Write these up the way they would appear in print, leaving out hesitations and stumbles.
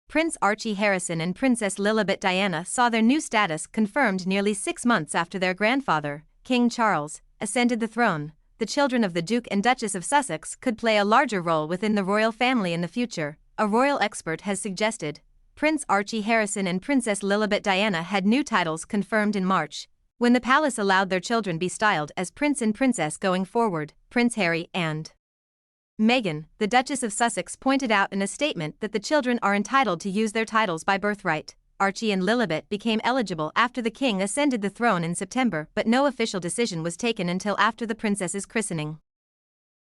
Prince Archie Harrison and Princess Lilibet Diana saw their new status confirmed nearly 6 months after their grandfather, King Charles, ascended the throne. The children of the Duke and Duchess of Sussex could play a larger role within the royal family in the future, a royal expert has suggested. Prince Archie Harrison and Princess Lilibet Diana had new titles confirmed in March, when the palace allowed their children be styled as Prince and Princess going forward. Prince Harry and Meghan, the Duchess of Sussex, pointed out in a statement that the children are entitled to use their titles by birthright. Archie and Lilibet became eligible after the king ascended the throne in September, but no official decision was taken until after the princess's christening.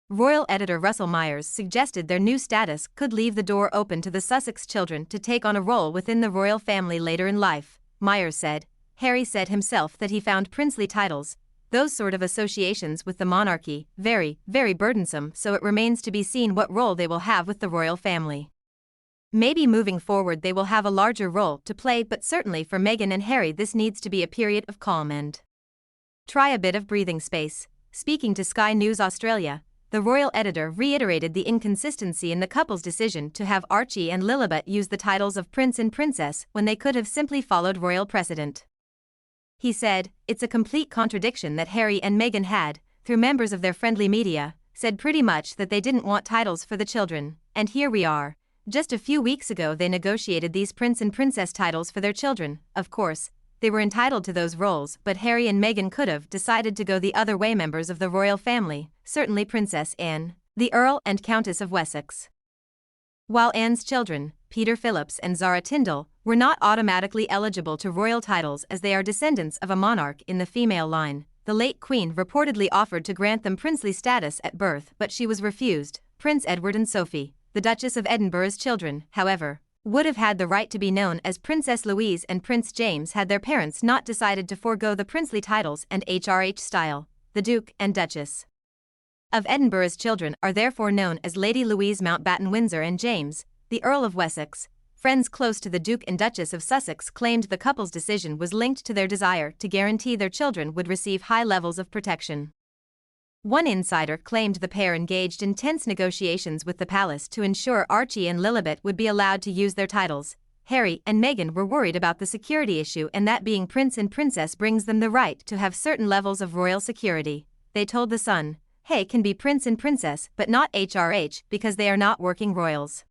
Royal editor Russell Myers suggested their new status could leave the door open to the Sussex children to take on a role within the royal family later in life. Myers said, "Harry said himself that he found princely titles, those sort of associations with the monarchy, very, very burdensome, so it remains to be seen what role they will have with the royal family. Maybe moving forward they will have a larger role to play, but certainly for Meghan and Harry this needs to be a period of calm and try a bit of breathing space." Speaking to Sky News Australia, the royal editor reiterated the inconsistency in the couple's decision to have Archie and Lilibet use the titles of Prince and Princess when they could have simply followed royal precedent. He said, "It's a complete contradiction that Harry and Meghan had, through members of their friendly media, said pretty much that they didn't want titles for the children, and here we are. Just a few weeks ago they negotiated these Prince and Princess titles for their children. Of course, they were entitled to those roles, but Harry and Meghan could have decided to go the other way. Members of the royal family, certainly Princess Anne, the Earl and Countess of Wessex, while Anne's children, Peter Phillips and Zara Tindall, were not automatically eligible to royal titles as they are descendants of a monarch in the female line. The late Queen reportedly offered to grant them princely status at birth, but she was refused. Prince Edward and Sophie, the Duchess of Edinburgh's children, however, would have had the right to be known as Princess Louise and Prince James had their parents not decided to forego the princely titles and HRH style. The Duke and Duchess of Edinburgh's children are therefore known as Lady Louise Mountbatten Windsor and James, the Earl of Wessex. Friends close to the Duke and Duchess of Sussex claimed the couple's decision was linked to their desire to guarantee their children would receive high levels of protection. One insider claimed the pair engaged in tense negotiations with the palace to ensure Archie and Lilibet would be allowed to use their titles. Harry and Meghan were worried about the security issue and that being Prince and Princess brings them the right to have certain levels of royal security. They told The Sun, "Hey can be Prince and Princess but not HRH because they are not working royals."